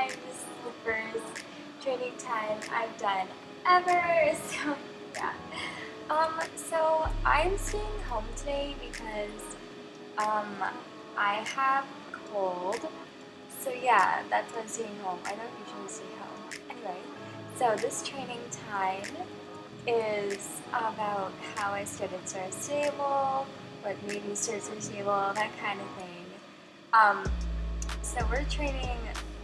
time. This is the first training time I've done ever. So yeah. So I'm staying home today because I have a cold. So yeah, that's why I'm staying home. I don't usually stay home. Anyway, so this training time is about how I started Star Stable, what made me start Star Stable, that kind of thing. So we're training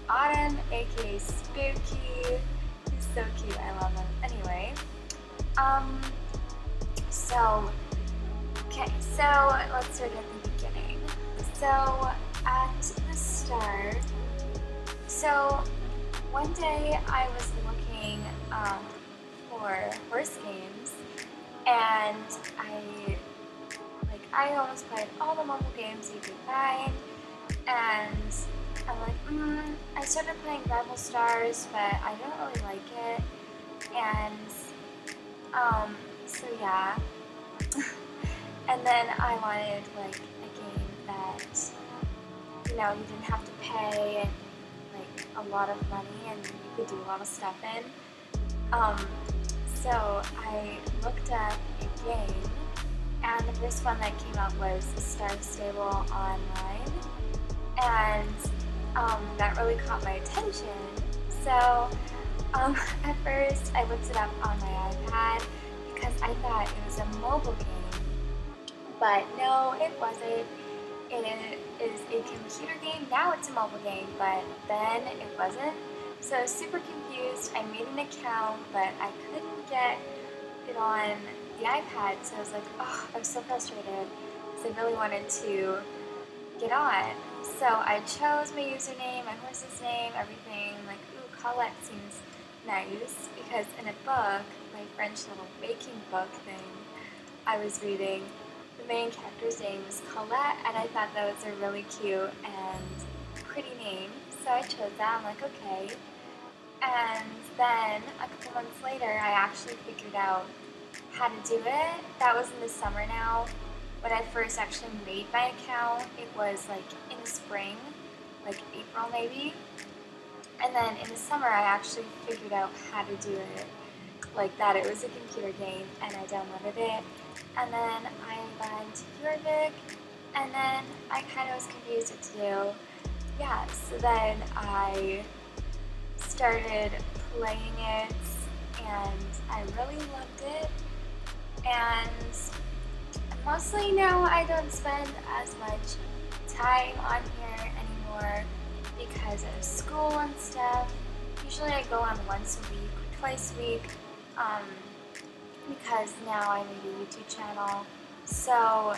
Autumn, aka Spooky. He's so cute, I love him. Anyway, okay, so let's start at the beginning. So at the start, so one day I was looking for horse games, and I almost played all the mobile games you could find, and I'm like, I started playing Rival Stars, but I don't really like it, and so yeah. And then I wanted like a game that, you didn't have to pay like a lot of money and you could do a lot of stuff in. So I looked at a game, and the first one that came up was Star Stable Online, and that really caught my attention. So at first I looked it up on my iPad because I thought it was a mobile game, but no, it wasn't. It is a computer game. Now it's a mobile game, but then it wasn't. So I was super confused. I made an account, but I couldn't get it on the iPad. So I was like, oh, I was so frustrated because I really wanted to get on. So I chose my username, my horse's name, everything. Like, ooh, Collete seems nice, because in a book, my French little baking book thing I was reading, the main character's name was Colette, and I thought that was a really cute and pretty name. So I chose that. I'm like, okay. And then a couple months later, I actually figured out how to do it. That was in the summer now. When I first actually made my account, it was like in the spring, like April maybe. And then in the summer, I actually figured out how to do it like that. It was a computer game, and I downloaded it. And then I got into Eurovic, and then I kind of was confused what to do. Yeah, so then I started playing it, and I really loved it. And mostly now I don't spend as much time on here anymore because of school and stuff. Usually I go on once a week or twice a week, because now I made a YouTube channel. So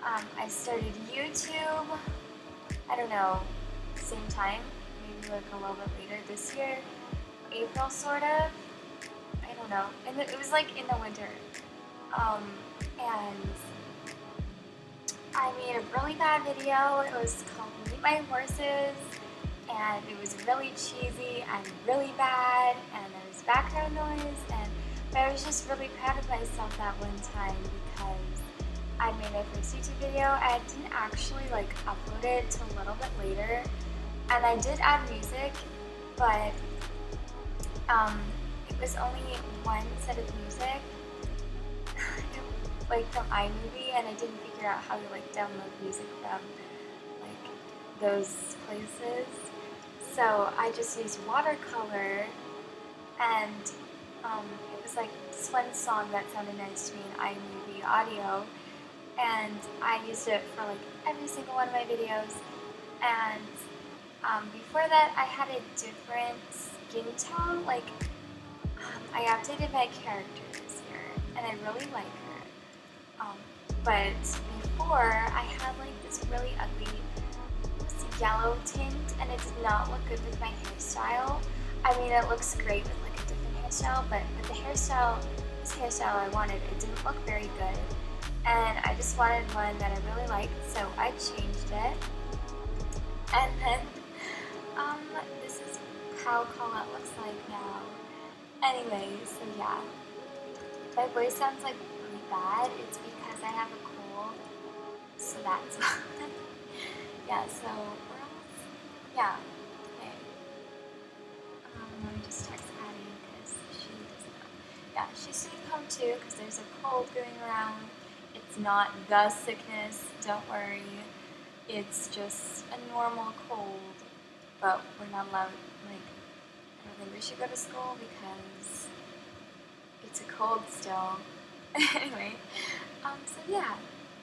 I started YouTube, I don't know, same time, maybe like a little bit later this year, April sort of, I don't know, and it was like in the winter. And I made a really bad video. It was called Meet My Horses, and it was really cheesy and really bad, and there was background noise, but I was just really proud of myself that one time because I made my first YouTube video. I didn't actually like upload it till a little bit later, and I did add music, but it was only one set of music, like from iMovie, and I didn't figure out how to like download music from like those places. So I just used watercolor, and it was like this one song that sounded nice to me in iMovie audio, and I used it for like every single one of my videos. And before that, I had a different skin tone. Like I updated my character this year, and I really like her. But before, I had like this really ugly yellow tint, and it did not look good with my hairstyle. I mean, it looks great with like a different hairstyle, but with the hairstyle, this hairstyle I wanted, it didn't look very good. And I just wanted one that I really liked, so I changed it. And then, this is how Colette looks like now. Anyway, so yeah. My voice sounds like really bad. It's because I have a cold, so that's why. Yeah, so, yeah, okay. she's gonna come too because there's a cold going around. It's not the sickness, don't worry. It's just a normal cold, but we're not allowed, like, I don't think we should go to school because it's a cold still. Anyway, so yeah.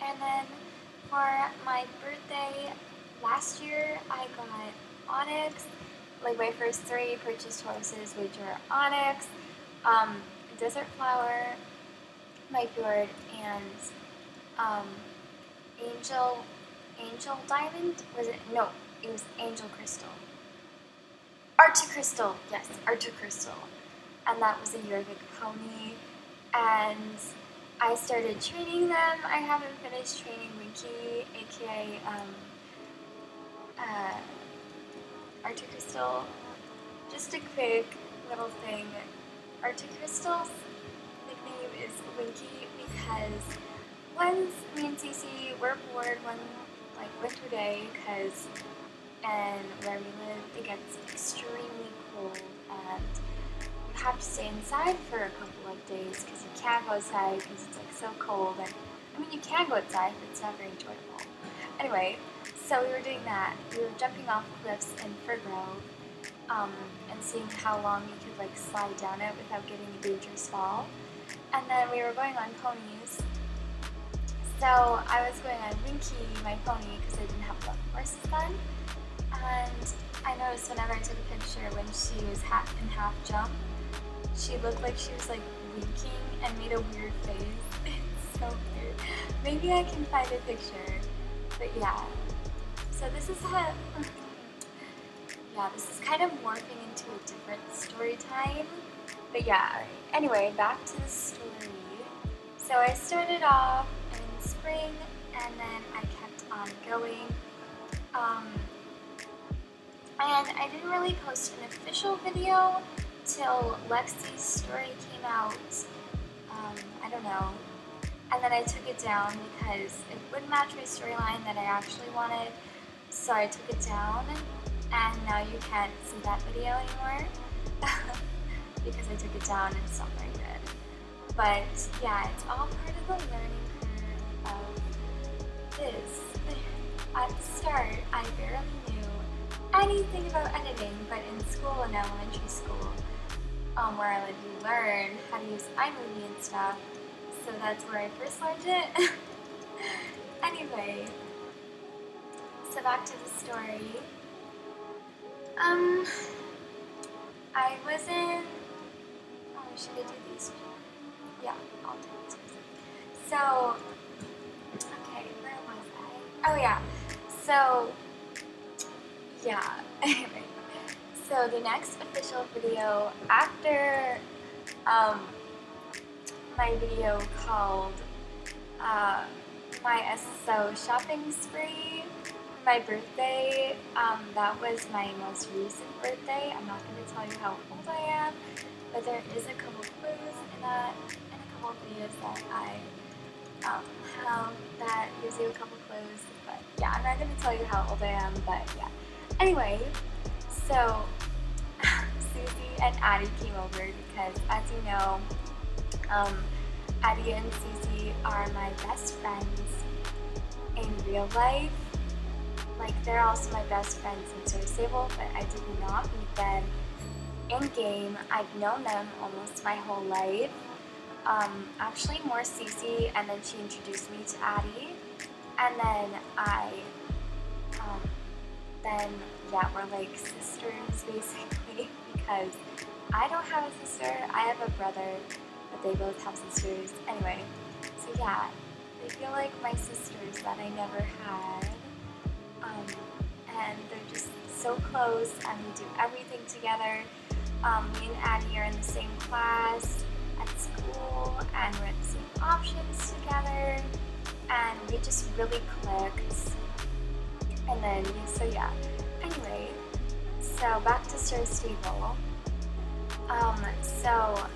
And then for my birthday last year, I got Onyx. Like my first 3 purchased horses, which were Onyx, Desert Flower, my Fjord, and Angel Diamond. Was it? No, it was Angel Crystal. Arctic Crystal, yes, Arctic Crystal. And that was a Jorvik pony. And I started training them. I haven't finished training Winky, aka Arctic Crystal. Just a quick little thing. Arctic Crystal's nickname is Winky because once me and Cece were bored one winter day and where we live it gets extremely cold and you have to stay inside for a couple of days because you can't go outside because it's like so cold. And I mean you can go outside but it's not very enjoyable. Anyway, so we were doing that. We were jumping off cliffs in Fir Grove and seeing how long you could like slide down it without getting a dangerous fall. And then we were going on ponies. So I was going on Winky, my pony, because I didn't have enough horses then. And I noticed whenever I took a picture when she was in half jump, she looked like she was like winking and made a weird face. It's so weird. Maybe I can find a picture. But yeah. So this is this is kind of morphing into a different story time. But yeah, anyway, back to the story. So I started off in spring and then I kept on going. And I didn't really post an official video till Lexi's story came out, I don't know. And then I took it down because it wouldn't match my storyline that I actually wanted. So I took it down and now you can't see that video anymore because I took it down and it's not very good. But yeah, it's all part of the learning curve of this. At the start, I barely knew anything about editing, but in school, in elementary school, where I would learn how to use iMovie and stuff, so that's where I first learned it. Anyway, so back to the story. I wasn't. Oh, should I do these? Yeah, I'll do these. So, okay, where was I? Oh yeah. So, yeah. Anyway, so the next official video after my video called my SSO shopping spree, my birthday, that was my most recent birthday. I'm not going to tell you how old I am, but there is a couple clues in that, and a couple of videos that I have that gives you a couple clues. But yeah, I'm not going to tell you how old I am, but yeah. Anyway, so Susie and Addie came over because, as you know, Addie and Susie are my best friends in real life. Like, they're also my best friends in Star Stable, but I did not meet them in game. I've known them almost my whole life. Actually more Cece, and then she introduced me to Addie, and then we're like sisters basically, because I don't have a sister, I have a brother, but they both have sisters. Anyway, so yeah, they feel like my sisters that I never had, and they're just so close, and we do everything together. Me and Addie are in the same class at school, and we're at the same options together, and we just really clicked. And then, so yeah. Anyway, so back to Star Stable. So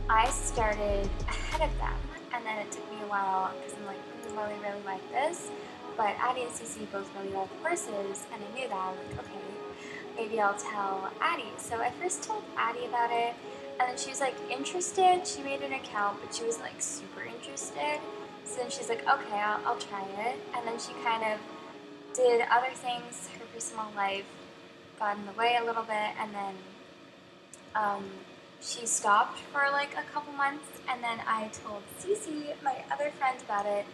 I started ahead of them, and then it took me a while because I'm like, I really like this. But Addie and Cece both really love horses, and I knew that. I was like, okay, maybe I'll tell Addie. So I first told Addie about it, And then she was like interested. She made an account, but she was like super interested. So then she's like, okay, I'll try it. And then she kind of did other things. Her personal life got in the way a little bit, and then she stopped for like a couple months. And then I told Cece, my other friend, about it,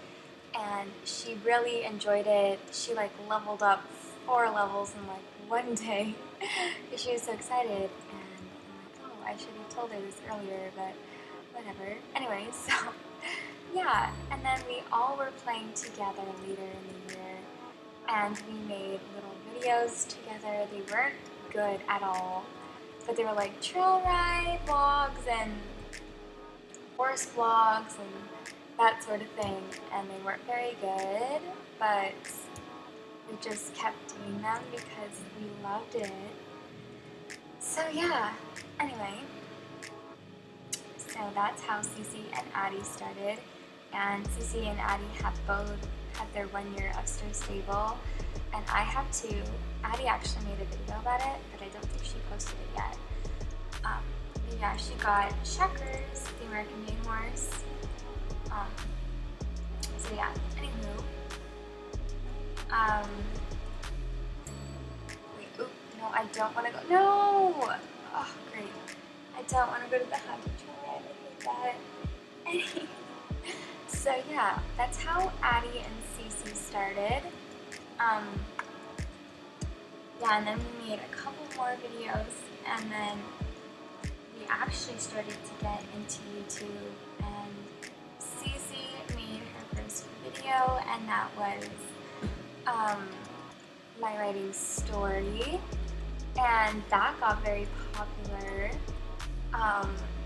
and she really enjoyed it. She like leveled up 4 levels in like one day because she was so excited. And I'm like, oh, I should have told her this earlier, but whatever. Anyway, so yeah, and then we all were playing together later in the year, and we made little videos together. They weren't good at all, but they were like trail ride vlogs and horse vlogs and that sort of thing, and they weren't very good, but we just kept doing them because we loved it. So yeah, anyway, so that's how Cece and Addie started, and Cece and Addie have both had their 1 year of Star Stable, and I have too. Addie actually made a video about it, but I don't think she posted it yet. Yeah, she got Checkers, the American-made horse. So yeah, anywho. Wait, oop, no, I don't want to go. No! Oh, great. I don't want to go to the haunted trail. I hate that. So yeah, that's how Addie and Cece started. Yeah, and then we made a couple more videos, and then we actually started to get into YouTube, and Cece made her first video, and that was my writing story, and that got very popular.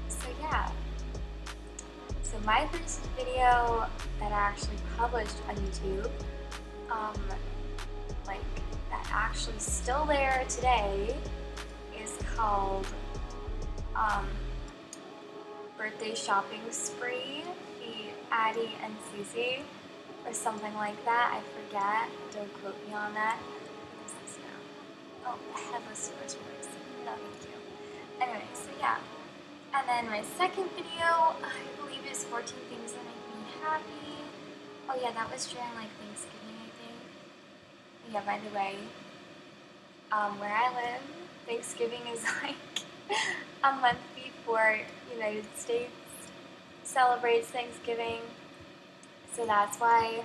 So yeah. So my first video that I actually published on YouTube, like that actually still there today, is called Birthday Shopping Spree, the Addie and Cece, or something like that. I forget. Don't quote me on that. What is this now? Oh, Headless Horseworks. No, thank you. Anyway, so yeah. And then my second video, I believe, is 14 Things That Make Me Happy. Oh yeah, that was during like Thanksgiving, I think. Yeah, by the way, where I live, Thanksgiving is like a month before United States celebrates Thanksgiving. So that's why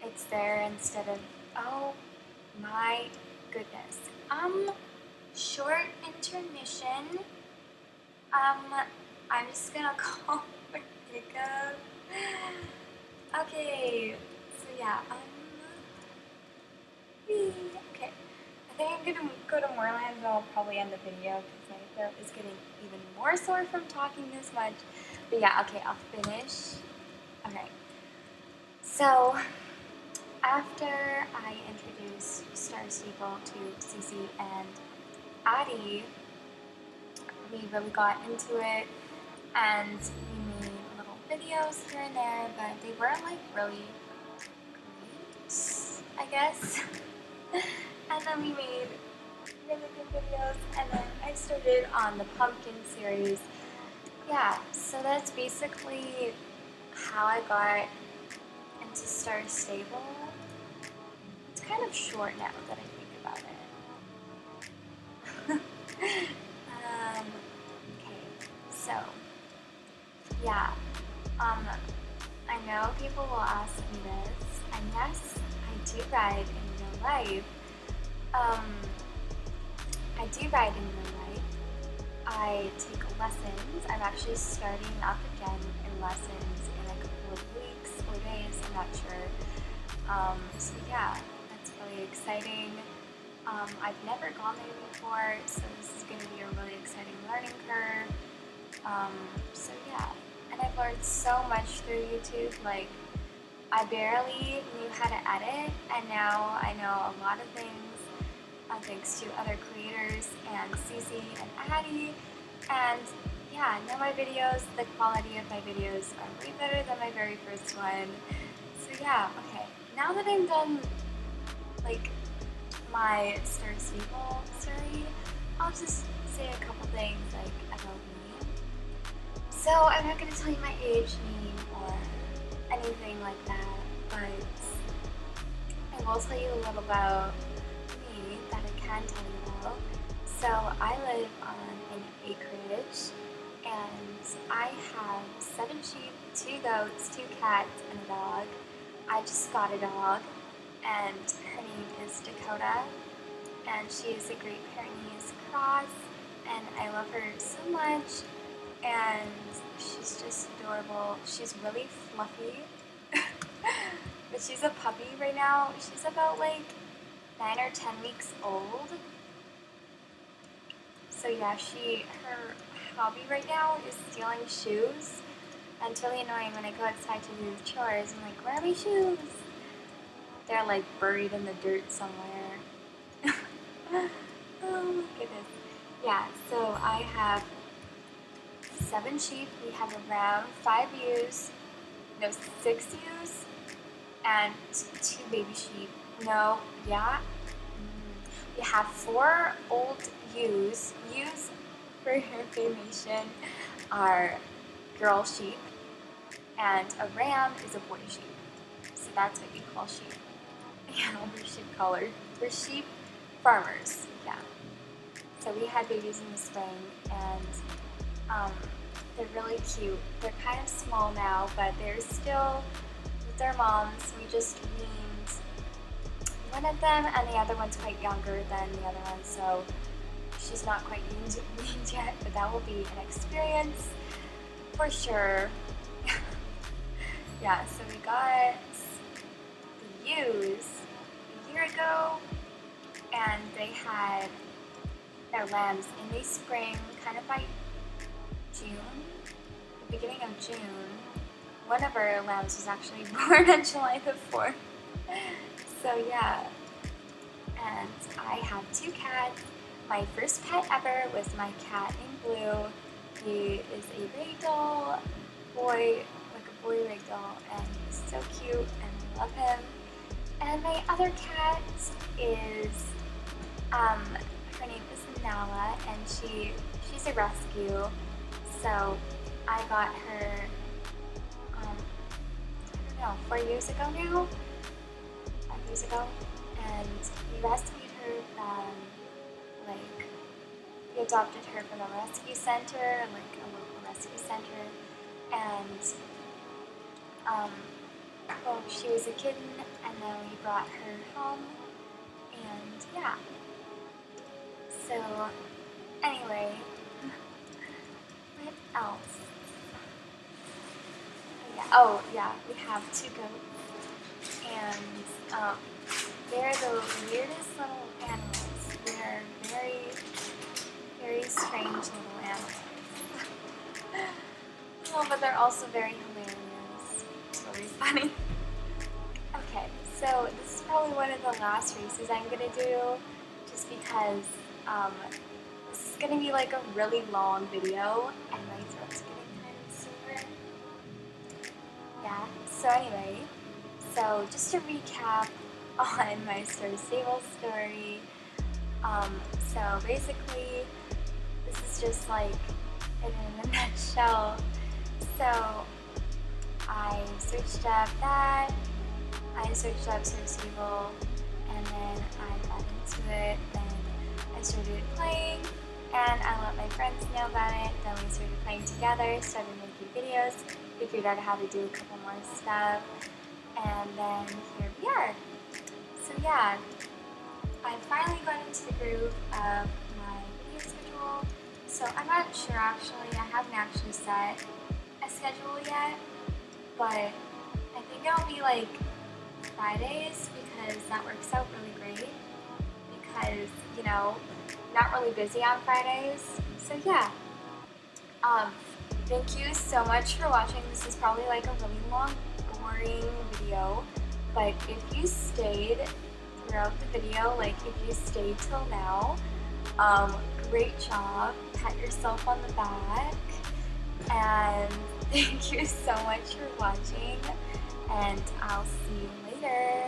it's there instead of, oh my goodness. Short intermission. I'm just gonna call for pickup. Okay, so yeah, okay. I think I'm gonna go to Moorland and I'll probably end the video because my throat is getting even more sore from talking this much. But yeah, okay, I'll finish. Okay, so after I introduced Star Stable to Cece and Addie, we really got into it, and we made little videos here and there, but they weren't like really great, I guess. And then we made really good videos, and then I started on the pumpkin series. Yeah, so that's basically how I got into Star Stable. It's kind of short now that I think about it. Okay, so yeah, I know people will ask me this, and yes, I do ride in real life. I do ride in real life. I take lessons. I'm actually starting up again in lessons in a couple of weeks or days, I'm not sure. So yeah, that's really exciting. I've never gone there before, so this is going to be a really exciting learning curve. So yeah, and I've learned so much through YouTube. Like, I barely knew how to edit, and now I know a lot of things thanks to other creators and Cece and Addie. And yeah, now my videos, the quality of my videos are way better than my very first one. So yeah, okay, now that I'm done, like, my Star Stable story, I'll just say a couple things like about me. So I'm not gonna tell you my age, name, or anything like that, but I will tell you a little about me that I can tell you about. So I live on an acreage, and I have 7 sheep, 2 goats, 2 cats, and a dog. I just got a dog, and her name is Dakota, and she is a Great Pyrenees cross, and I love her so much, and she's just adorable. She's really fluffy, but she's a puppy right now. She's about like 9 or 10 weeks old. So yeah, her hobby right now is stealing shoes. And it's really annoying when I go outside to do chores. I'm like, where are my shoes? They're like buried in the dirt somewhere. Oh my goodness. Yeah, so I have 7 sheep. We have around 6 ewes, and 2 baby sheep. No, yeah. We have 4 old ewes. Ewes, for your information, are girl sheep, and a ram is a boy sheep. So that's what you call sheep. Yeah, we're sheep color. We're sheep farmers, yeah. So we had babies in the spring, and they're really cute. They're kind of small now, but they're still with their moms. We just weaned one of them, and the other one's quite younger than the other one, so she's not quite weaned yet, but that will be an experience for sure. Yeah, so we got the ewes a year ago, and they had their lambs in the spring, kind of by June, the beginning of June. One of our lambs was actually born on July the 4th. So yeah, and I have 2 cats. My first pet ever was my cat named Blue. He is a ragdoll boy, like a boy ragdoll, and he's so cute, and I love him. And my other cat is, her name is Nala, and she's a rescue. So I got her, I don't know, 4 years ago now? 5 years ago. And we rescued her from, we adopted her from a rescue center, like a local rescue center. And, well, she was a kitten, and then we brought her home, and yeah. So, anyway, what else? Oh yeah, we have 2 goats, and they're the weirdest little animals. They're very, very strange little animals. Oh, but they're also very hilarious. It's really funny. Okay, so this is probably one of the last races I'm gonna do, just because this is gonna be like a really long video, and my throat's getting kind of sore. Yeah, so anyway, so just to recap on my Star Stable story, so basically, this is just like it in a nutshell. So I searched up that, I searched up Star Stable, and then I got into it, then I started playing, and I let my friends know about it, then we started playing together, started making videos, figured out how to do a couple more stuff, and then here we are. So yeah, I finally got into the groove of my video schedule. So I'm not sure actually, I haven't actually set a schedule yet, but I think it'll be like Fridays, because that works out really great, because, you know, not really busy on Fridays. So yeah, thank you so much for watching. This is probably like a really long, boring video, but if you stayed throughout the video, like if you stayed till now, great job, pat yourself on the back, and thank you so much for watching, and I'll see you later.